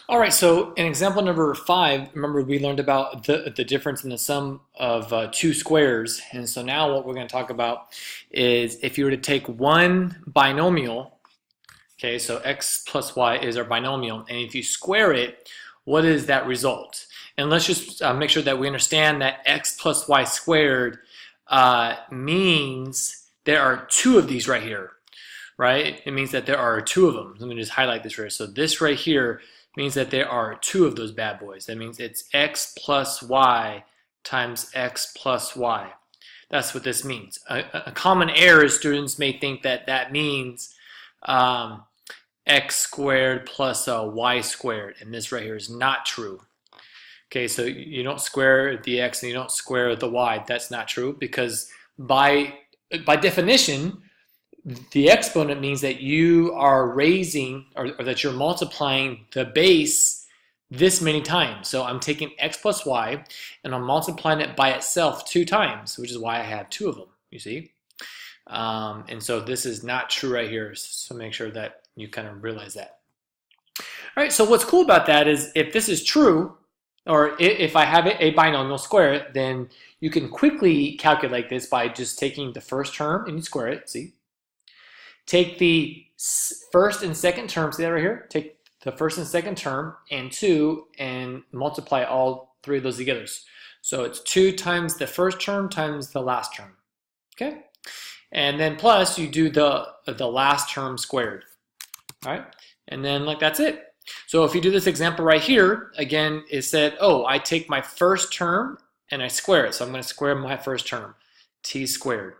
All right, so in example number 5, remember we learned about the difference in the sum of two squares. And so now what we're going to talk about is if you were to take one binomial, okay, so x plus y is our binomial, and if you square it, what is that result? And let's just make sure that we understand that x plus y squared means there are two of these right here, right? It means that there are two of them. Let me just highlight this right here. So this right here means that there are two of those bad boys. That means it's x plus y times x plus y. That's what this means. A common error is students may think that that means x squared plus y squared, and this right here is not true. Okay, so you don't square the x and you don't square the y. That's not true because by definition, the exponent means that you are raising or that you're multiplying the base this many times. So I'm taking x plus y and I'm multiplying it by itself 2 times, which is why I have 2 of them, you see. And so this is not true right here, so make sure that you kind of realize that. All right, so what's cool about that is if this is true, or if I have a binomial square, then you can quickly calculate this by just taking the first term and you square it, see? Take the first and second term, see that right here? Take the first and second term and 2 and multiply all 3 of those together. So it's 2 times the first term times the last term, okay? And then plus you do the last term squared, all right? And then like that's it. So if you do this example right here, again, it said, oh, I take my first term and I square it. So I'm going to square my first term, t squared,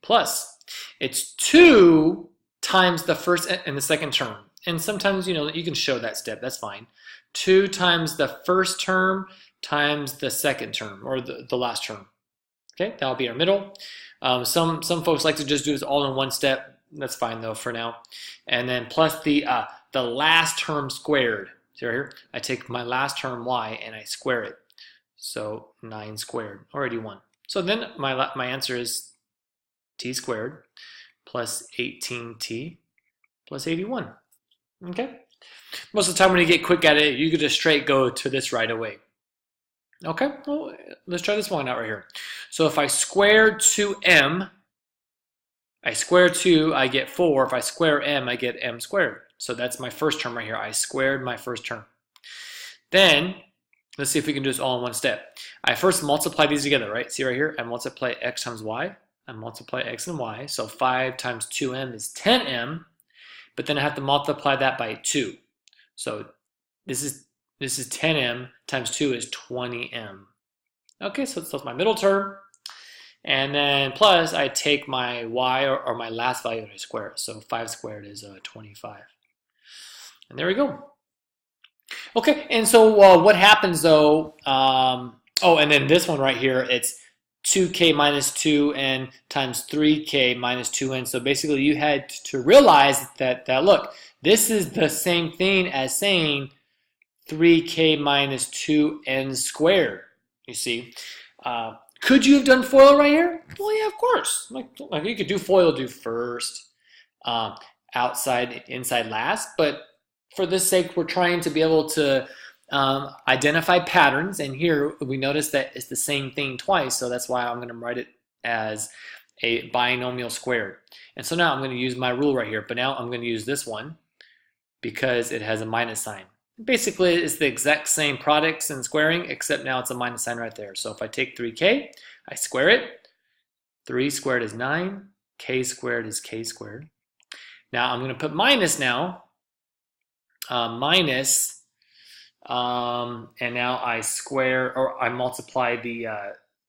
plus it's 2 times the first and the second term. And sometimes, you know, you can show that step, that's fine. 2 times the first term times the second term, or the last term. Okay, that'll be our middle. Some folks like to just do this all in one step. That's fine though for now. And then plus the last term squared. See right here? I take my last term y and I square it. So 9 squared, already 1. So then my answer is t squared plus 18t plus 81. Okay? Most of the time when you get quick at it, you could just straight go to this right away. Okay, well, let's try this one out right here. So if I square 2m, I square 2, I get 4. If I square m, I get m squared. So that's my first term right here. I squared my first term. Then, let's see if we can do this all in one step. I first multiply these together, right? See right here? I multiply x times y. I multiply x and y. So 5 times 2m is 10m. But then I have to multiply that by 2. So this is 10m times 2 is 20m. Okay, so that's my middle term. And then plus I take my y or my last value and I square it. So 5 squared is 25. And there we go. Okay, and so what happens though, oh, and then this one right here, it's 2k minus 2n times 3k minus 2n. So basically you had to realize that look, this is the same thing as saying 3k minus 2n squared, you see. Could you have done FOIL right here? Well, yeah, of course. Like you could do FOIL, do first, outside, inside, last. But for this sake, we're trying to be able to identify patterns. And here we notice that it's the same thing twice. So that's why I'm going to write it as a binomial squared. And so now I'm going to use my rule right here. But now I'm going to use this one because it has a minus sign. Basically, it's the exact same products and squaring, except now it's a minus sign right there. So if I take 3k, I square it. 3 squared is 9. K squared is k squared. Now I'm going to put minus now. Minus, and now I square, or I multiply the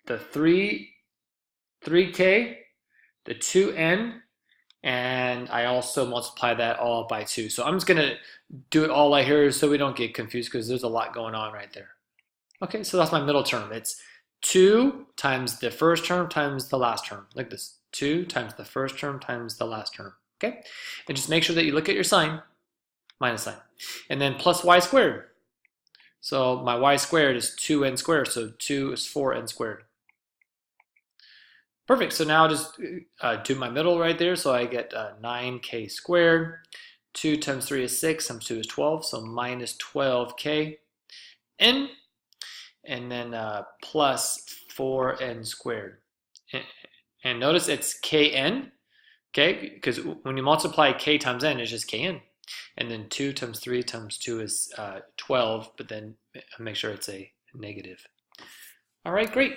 3k, the 2n, and I also multiply that all by 2. So I'm just going to do it all right here so we don't get confused because there's a lot going on right there. Okay, so that's my middle term. It's 2 times the first term times the last term, like this. 2 times the first term times the last term, okay? And just make sure that you look at your sign, minus sign. And then plus y squared. So my y squared is 2n squared, so 2 is 4n squared. Perfect, so now I'll just do my middle right there. So I get 9k squared 2 times 3 is 6, times 2 is 12, so minus 12k n, and then plus 4n squared. And notice it's kn, okay? Because when you multiply k times n, it's just kn. And then 2 times 3 times 2 is 12, but then make sure it's a negative. All right, great.